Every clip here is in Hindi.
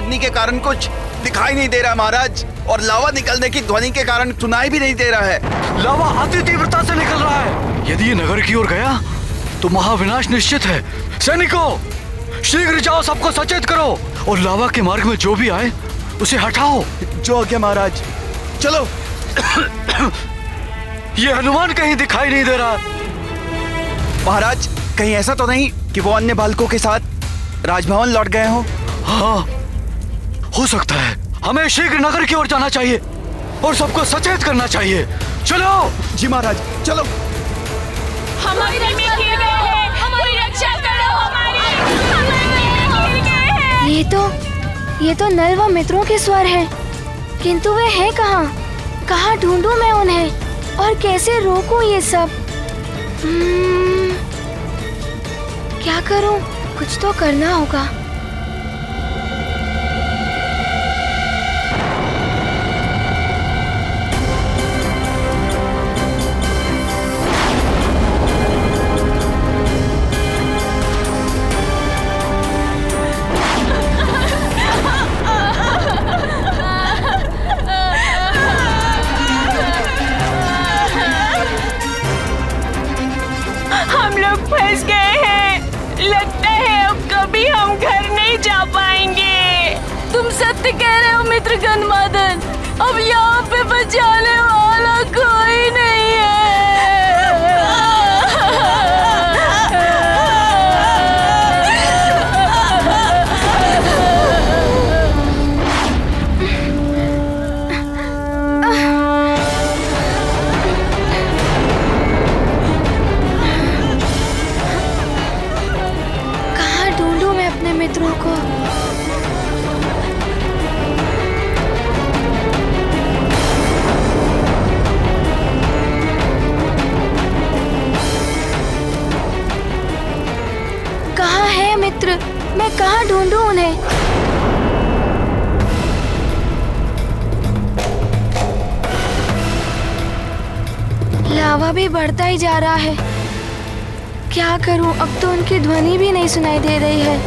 अग्नि के कारण कुछ दिखाई नहीं दे रहा महाराज, और लावा निकलने की ध्वनि के कारण सुनाई भी नहीं दे रहा है। लावा अति तीव्रता से निकल रहा है। यदि ये नगर की ओर गया तो महाविनाश निश्चित है। सैनिकों, शीघ्र जाओ, सबको सचेत करो और लावा के मार्ग में जो भी आए उसे हटाओ। जो आज्ञा महाराज। चलो। ये हनुमान कहीं दिखाई नहीं दे रहा। महाराज, कहीं ऐसा तो नहीं कि वो अन्य बालकों के साथ राजभवन लौट गए हो? हाँ, हो सकता है। हमें शीघ्र नगर की ओर जाना चाहिए और सबको सचेत करना चाहिए। चलो। जी महाराज, चलो। हमारी हमारी रक्षा करो, हमारी। ये तो नल व मित्रों के स्वर हैं, किंतु वे हैं कहाँ? कहाँ ढूंढूं मैं उन्हें और कैसे रोकूं ये सब? क्या करूं? कुछ तो करना होगा। हम लोग फंस गए हैं। लगता है अब कभी हम घर नहीं जा पाएंगे। तुम सत्य कह रहे हो मित्र गंधमादन। अब यहाँ पे बचाने वाला कोई नहीं है। मित्रों को कहाँ है मित्र? मैं कहाँ ढूंढूं उन्हें? लावा भी बढ़ता ही जा रहा है। क्या करूं? अब तो उनकी ध्वनि भी नहीं सुनाई दे रही है।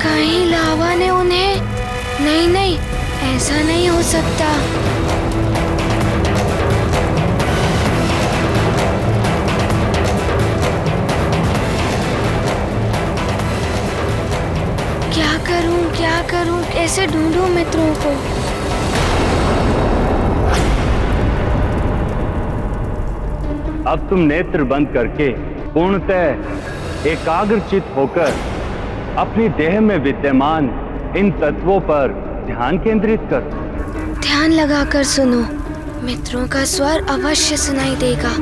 कहीं लावा ने उन्हें... नहीं, ऐसा नहीं हो सकता। क्या करूं? कैसे ढूंढूं मित्रों को? अब तुम नेत्र बंद करके पूर्णतः एकाग्रचित होकर अपनी देह में विद्यमान इन तत्वों पर ध्यान केंद्रित कर। ध्यान लगाकर सुनो, मित्रों का स्वर अवश्य सुनाई देगा।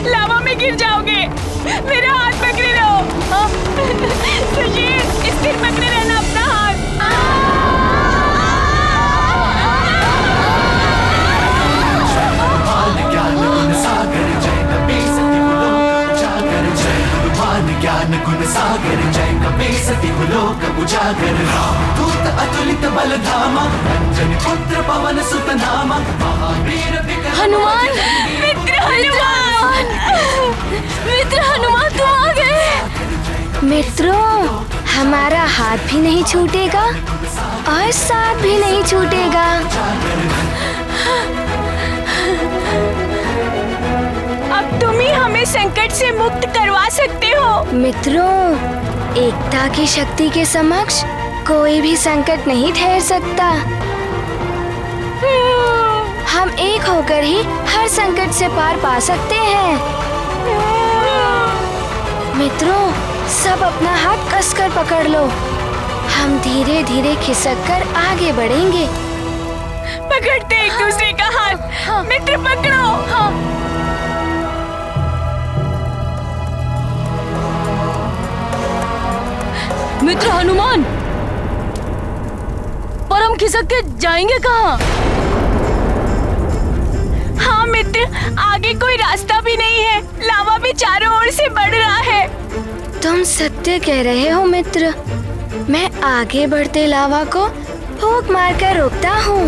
लावा में गिर जाओगे। मेरा हाथ पकड़े रहो। सुशील, स्थिर पकड़े रहना अपना हाथ। ज्ञान गुण सागर जय कपी सती लोक उजागर। दूत अतुलित बल धामा, अंजनी पुत्र पवन सुत नामा, महावीर हनुमान, मित्र हनुमान, मित्र हनुमान तुम आ गए। मित्रों, हमारा हाथ भी नहीं छूटेगा और साथ भी नहीं छूटेगा। अब तुम ही हमें संकट से मुक्त करवा सकते हो। मित्रों, एकता की शक्ति के समक्ष कोई भी संकट नहीं ठहर सकता। हम एक होकर ही हर संकट से पार पा सकते हैं। मित्रों, सब अपना हाथ कसकर पकड़ लो। हम धीरे धीरे खिसक कर आगे बढ़ेंगे। पकड़ते एक दूसरे का हाथ। मित्र पकड़ो। मित्र हनुमान, पर हम खिसक के जाएंगे कहाँ? हाँ मित्र, आगे कोई रास्ता भी नहीं है। लावा भी चारों ओर से बढ़ रहा है। तुम सत्य कह रहे हो मित्र। मैं आगे बढ़ते लावा को फूंक मारकर रोकता हूँ।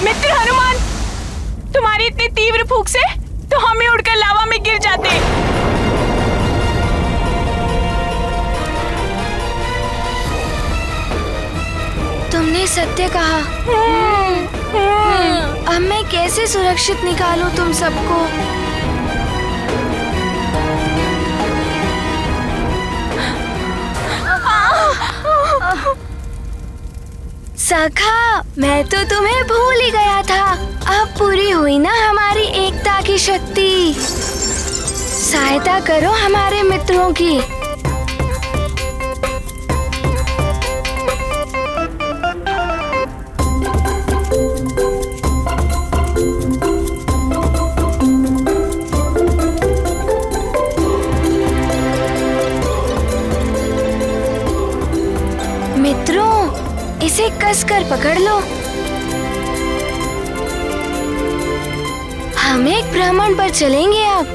मित्र हनुमान, तुम्हारी इतनी तीव्र फूंक से तो हमें उड़कर लावा में गिर जाते। तुमने सत्य कहा। अब मैं कैसे सुरक्षित निकालूं तुम सबको? सखा, मैं तो तुम्हें भूल ही गया था। अब पूरी हुई ना हमारी एकता की शक्ति। सहायता करो हमारे मित्रों की। मित्रों, इसे कसकर पकड़ लो। हम एक भ्रमण पर चलेंगे अब।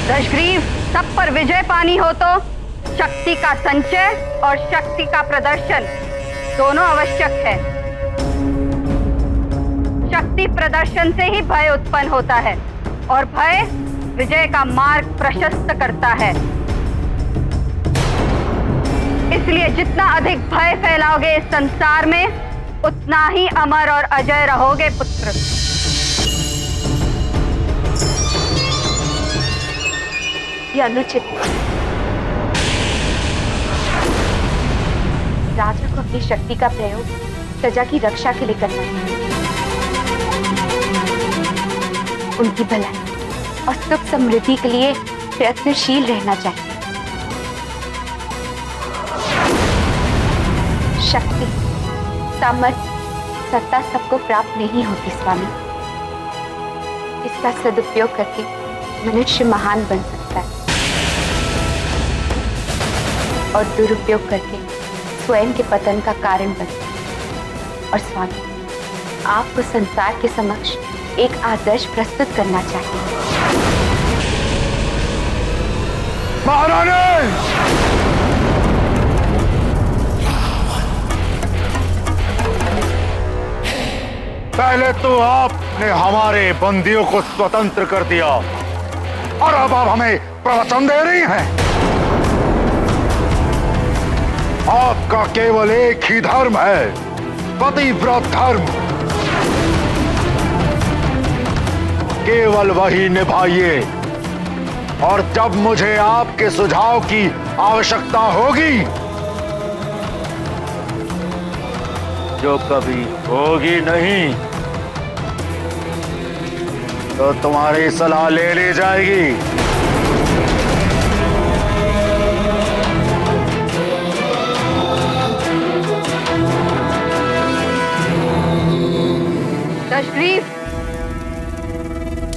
दशग्रीव, सब पर विजय पानी हो तो शक्ति का संचय और शक्ति का प्रदर्शन दोनों आवश्यक है। शक्ति प्रदर्शन से ही भय उत्पन्न होता है और भय विजय का मार्ग प्रशस्त करता है। इसलिए जितना अधिक भय फैलाओगे इस संसार में, उतना ही अमर और अजय रहोगे पुत्र। यह अनुचित है। राजा को अपनी शक्ति का प्रयोग प्रजा की रक्षा के लिए करना चाहिए। उनकी भलाई और सुख समृद्धि के लिए प्रयत्नशील रहना चाहिए। शक्ति, सामर्थ्य, सत्ता सबको प्राप्त नहीं होती स्वामी। इसका सदुपयोग करके मनुष्य महान बन सकता है और दुरुपयोग करके स्वयं के पतन का कारण बनता है। और स्वामी, आपको संसार के समक्ष एक आदर्श प्रस्तुत करना चाहिए। महारानी! पहले तो आपने हमारे बंदियों को स्वतंत्र कर दिया और अब आप हमें प्रवचन दे रही हैं। आपका केवल एक ही धर्म है, पतिव्रत धर्म। केवल वही निभाइए और जब मुझे आपके सुझाव की आवश्यकता होगी, जो कभी होगी नहीं, तो तुम्हारी सलाह ले ली जाएगी। दशग्रीव,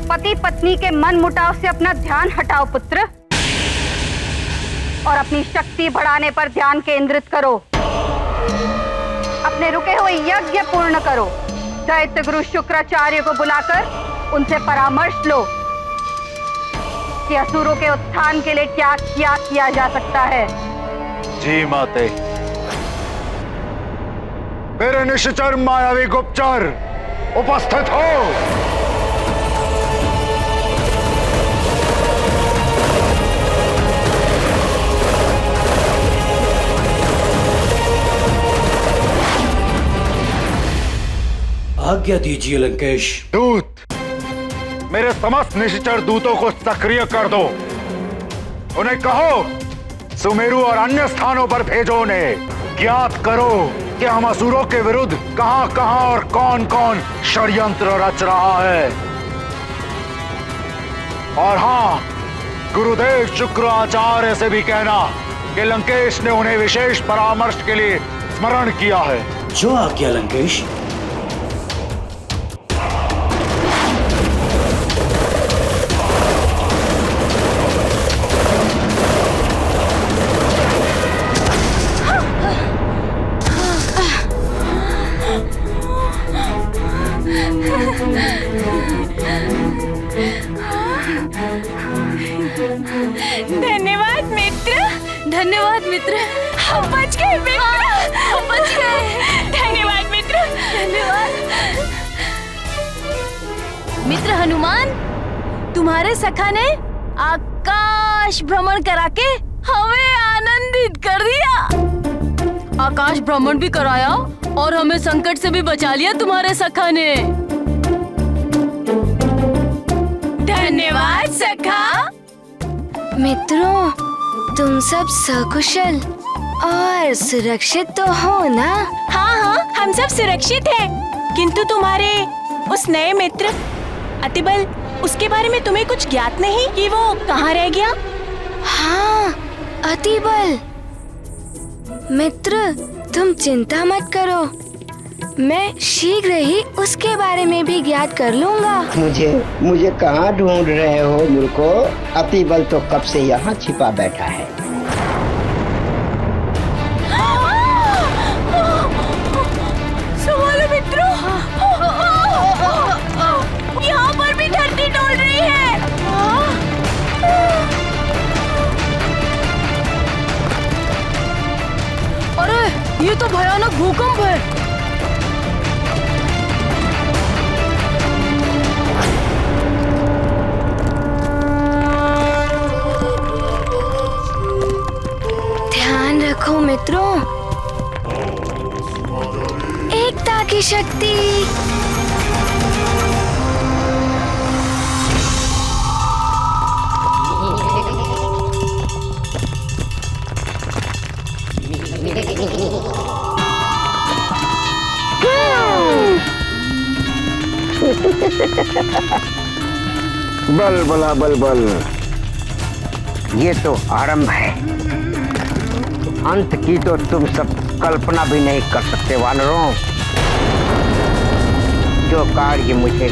पति पत्नी के मन मुटाव से अपना ध्यान हटाओ पुत्र, और अपनी शक्ति बढ़ाने पर ध्यान केंद्रित करो। अपने रुके हुए यज्ञ पूर्ण करो। दैत्य गुरु शुक्राचार्य को बुलाकर उनसे परामर्श लो कि असुरों के उत्थान के लिए क्या क्या किया जा सकता है। जी माते। मेरे निश्चर मायावी गुप्तचर, उपस्थित हो। आज्ञा दीजिए लंकेश। दूत, मेरे समस्त निश्चर दूतों को सक्रिय कर दो। उन्हें कहो सुमेरु और अन्य स्थानों पर भेजो। उन्हें ज्ञात करो कि हम असुरों के विरुद्ध कहां कहां और कौन कौन षड्यंत्र रच रहा है। और हां, गुरुदेव शुक्राचार्य से भी कहना कि लंकेश ने उन्हें विशेष परामर्श के लिए स्मरण किया है। जो आज्ञा लंकेश। धन्यवाद मित्र, धन्यवाद मित्र, हम बच गए मित्र, हम बच गए। धन्यवाद मित्र, धन्यवाद। मित्र हनुमान, तुम्हारे सखा ने आकाश भ्रमण करा के हमें आनंदित कर दिया। आकाश भ्रमण भी कराया और हमें संकट से भी बचा लिया तुम्हारे सखा ने। धन्यवाद सखा। मित्रों, तुम सब सकुशल और सुरक्षित तो हो ना? हाँ हाँ, हम सब सुरक्षित हैं। किंतु तुम्हारे उस नए मित्र अतिबल, उसके बारे में तुम्हें कुछ ज्ञात नहीं कि वो कहाँ रह गया? हाँ, अतिबल। मित्र, तुम चिंता मत करो, मैं शीघ्र ही उसके बारे में भी ज्ञात कर लूंगा। मुझे कहाँ ढूंढ रहे हो मूर्खो? अतिबल तो कब से यहाँ छिपा बैठा है। संभालो मित्रों, यहाँ पर भी धरती डोल रही है। अरे, ये तो भयानक भूकंप है। ध्यान रखो मित्रों, एकता की शक्ति। बल बला बल बल, ये तो आरंभ है। अंत की तो तुम सब कल्पना भी नहीं कर सकते वानरों। जो कार्य मुझे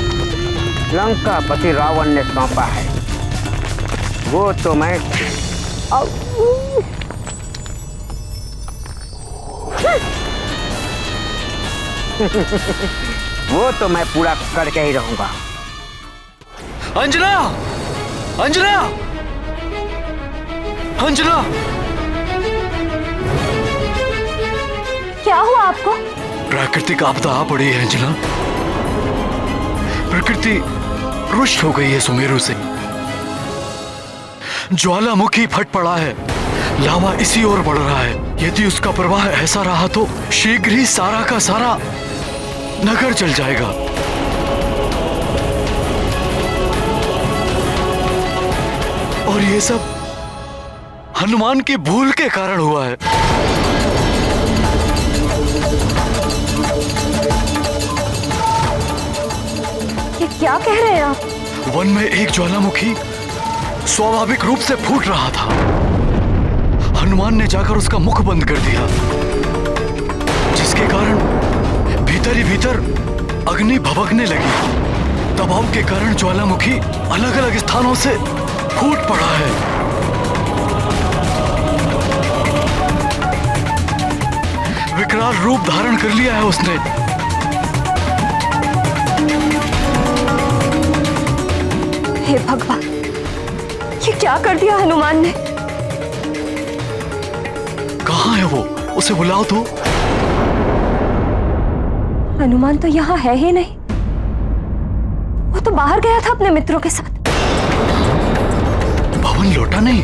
लंकापति रावण ने सौंपा है, वो तो मैं वो तो मैं पूरा करके ही रहूंगा। अंजना! अंजना! अंजना! क्या हुआ आपको? प्राकृतिक आपदा आ पड़ी है अंजना। प्रकृति रुष्ट हो गई है सुमेरु से। ज्वालामुखी फट पड़ा है, लावा इसी ओर बढ़ रहा है। यदि उसका प्रवाह ऐसा रहा तो शीघ्र ही सारा का सारा नगर जल जाएगा। और ये सब हनुमान की भूल के कारण हुआ है। ये क्या कह रहे हैं आप? वन में एक ज्वालामुखी स्वाभाविक रूप से फूट रहा था। हनुमान ने जाकर उसका मुख बंद कर दिया, जिसके कारण भीतर ही भीतर अग्नि भभकने लगी। दबाव के कारण ज्वालामुखी अलग अलग स्थानों से फूट पड़ा है। विकराल रूप धारण कर लिया है उसने। हे भगवान, ये क्या कर दिया हनुमान ने? कहाँ है वो? उसे बुलाओ तो। हनुमान तो यहाँ है ही नहीं। तो बाहर गया था अपने मित्रों के साथ। भवन लौटा नहीं?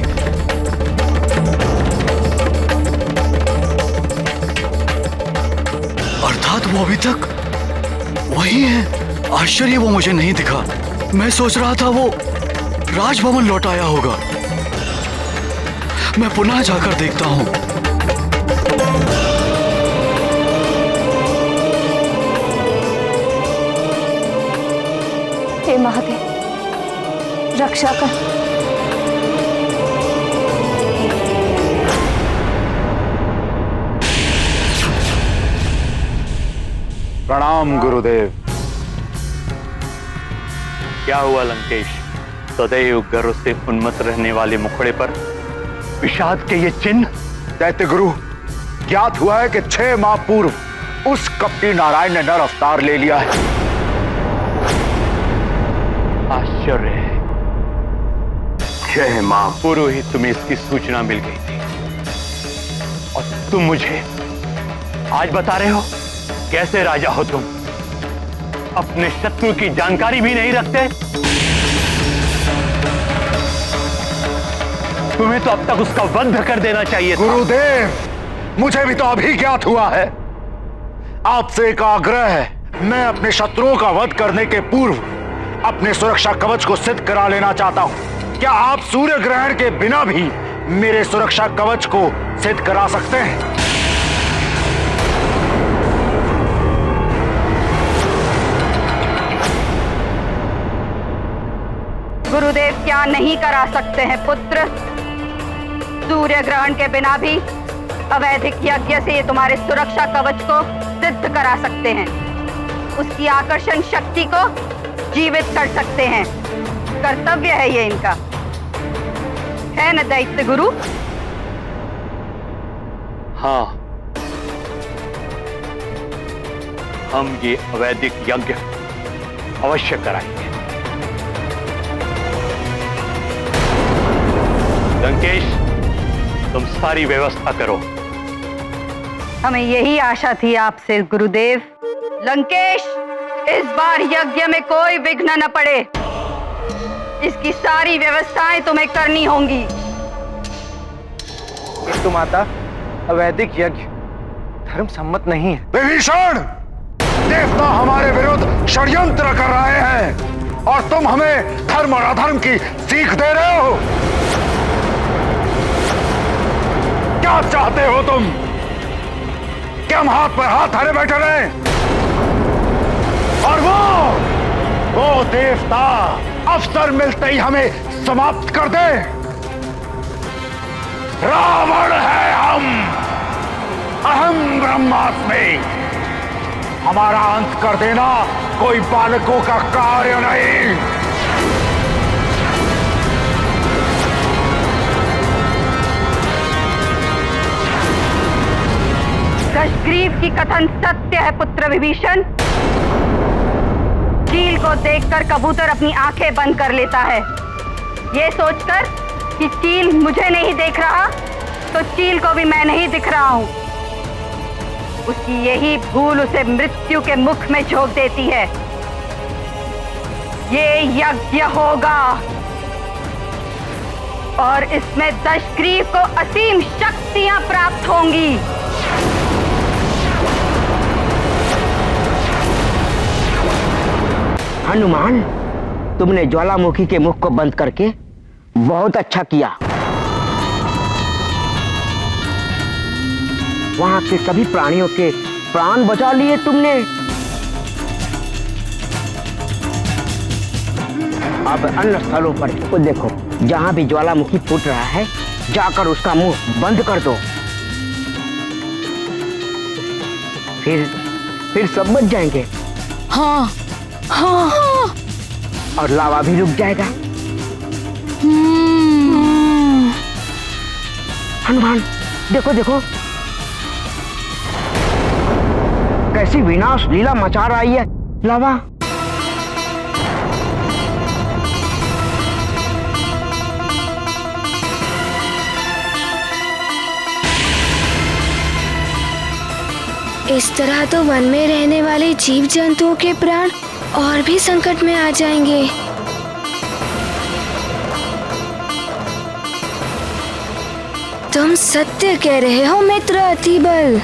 अर्थात वो अभी तक वही है। आश्चर्य, वो मुझे नहीं दिखा। मैं सोच रहा था वो राजभवन लौट आया होगा। मैं पुनः जाकर देखता हूं। हे महादेव, रक्षा कर। प्रणाम गुरुदेव। क्या हुआ लंकेश? सदैव गर्व से उन्मत्त रहने वाले मुखड़े पर विषाद के ये चिन्ह? दैत्य गुरु, ज्ञात हुआ है कि 6 माह पूर्व उस कपटी नारायण ने नर अवतार ले लिया है। आश्चर्य है, 6 माह पूर्व ही तुम्हें इसकी सूचना मिल गई थी और तुम मुझे आज बता रहे हो? कैसे राजा हो तुम? अपने शत्रु की जानकारी भी नहीं रखते? तुम्हें तो अब तक उसका वध कर देना चाहिए था। गुरुदेव, मुझे भी तो अभी ज्ञात हुआ है। आपसे एक आग्रह है, मैं अपने शत्रुओं का वध करने के पूर्व अपने सुरक्षा कवच को सिद्ध करा लेना चाहता हूं। क्या आप सूर्य ग्रहण के बिना भी मेरे सुरक्षा कवच को सिद्ध करा सकते हैं? गुरुदेव क्या नहीं करा सकते हैं पुत्र? सूर्य ग्रहण के बिना भी अवैधिक यज्ञ से ये तुम्हारे सुरक्षा कवच को सिद्ध करा सकते हैं। उसकी आकर्षण शक्ति को जीवित कर सकते हैं। कर्तव्य है ये इनका, है न दैत्य गुरु? हाँ, हम ये अवैधिक यज्ञ अवश्य कराएंगे। लंकेश, तुम सारी व्यवस्था करो। हमें यही आशा थी आपसे गुरुदेव। लंकेश, इस बार यज्ञ में कोई विघ्न न पड़े। इसकी सारी व्यवस्थाएं तुम्हें करनी होंगी। किंतु माता, अवैधिक यज्ञ धर्म सम्मत नहीं है। विभीषण, देवता हमारे विरुद्ध षड्यंत्र कर रहे हैं और तुम हमें धर्म और अधर्म की सीख दे रहे हो। क्या चाहते हो तुम? क्या हम हाथ पर हाथ धरे बैठे रहे? और वो देवता अवसर मिलते ही हमें समाप्त कर दे? रावण है हम, अहम ब्रह्मास्मि। हमारा अंत कर देना कोई बालकों का कार्य नहीं। दशग्रीव की कथन सत्य है पुत्र विभीषण। चील को देखकर कबूतर अपनी आंखें बंद कर लेता है। ये सोचकर कि चील मुझे नहीं देख रहा, तो चील को भी मैं नहीं दिख रहा हूं। उसकी यही भूल उसे मृत्यु के मुख में झोंक देती है। ये यज्ञ होगा और इसमें दशग्रीव को असीम शक्तियां प्राप्त होंगी। हनुमान, तुमने ज्वालामुखी के मुख को बंद करके बहुत अच्छा किया। वहां के सभी प्राणियों के प्राण बचा लिए तुमने। अब अन्य स्थलों पर को देखो, जहां भी ज्वालामुखी फूट रहा है, जाकर उसका मुंह बंद कर दो। फिर सब बच जाएंगे। हाँ हाँ, और लावा भी रुक जाएगा। हनुमान, देखो देखो, कैसी विनाश लीला मचा रही है लावा। इस तरह तो वन में रहने वाले जीव जंतुओं के प्राण और भी संकट में आ जाएंगे। तुम सत्य कह रहे हो मित्र अतिबल।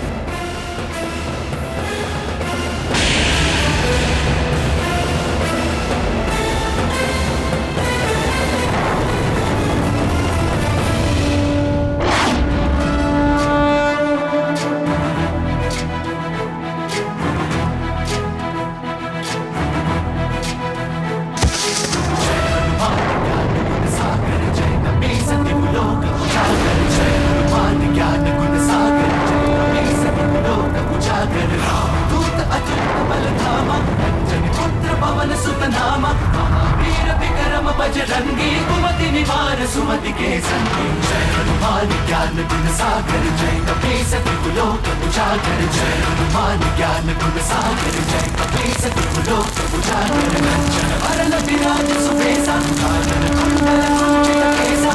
बजरंगी कुमति निवार सुमति के संगी जय हनुमान ज्ञान गुण सागर जय कपीस त्रिलोक उजागर जय हनुमान ज्ञान गुण सागर जय कपीस त्रिलोक उजागर कंचन वरन विराज सुबेसा कानन कुंडल कुंचित केसा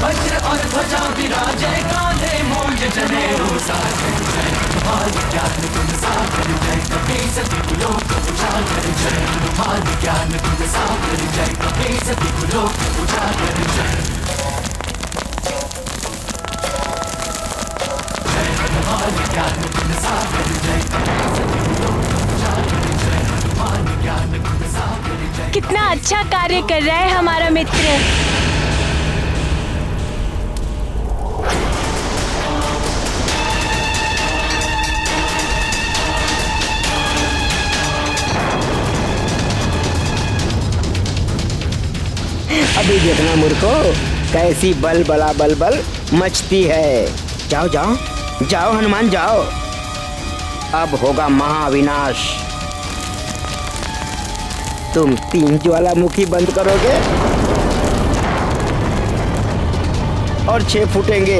वज्र और ध्वजा विराजै कांधे मूंज जनेऊ साजै जय हनुमान ज्ञान गुण सागर जय कपीस त्रिलोक उजागर जय हनुमान ज्ञान गुण सागर जय कपीस त्रिलोक उजागर जय हनुमान ज्ञान गुण सागर जय कपीस त्रिलोक उजागर जय हनुमान ज्ञान गुण सागर जय। कितना अच्छा कार्य कर रहा है हमारा मित्र। अभी देखना मूर्खो, कैसी बल बला बल बल मचती है। जाओ जाओ जाओ हनुमान जाओ, अब होगा महाविनाश। तुम 3 ज्वालामुखी बंद करोगे और 6 फूटेंगे।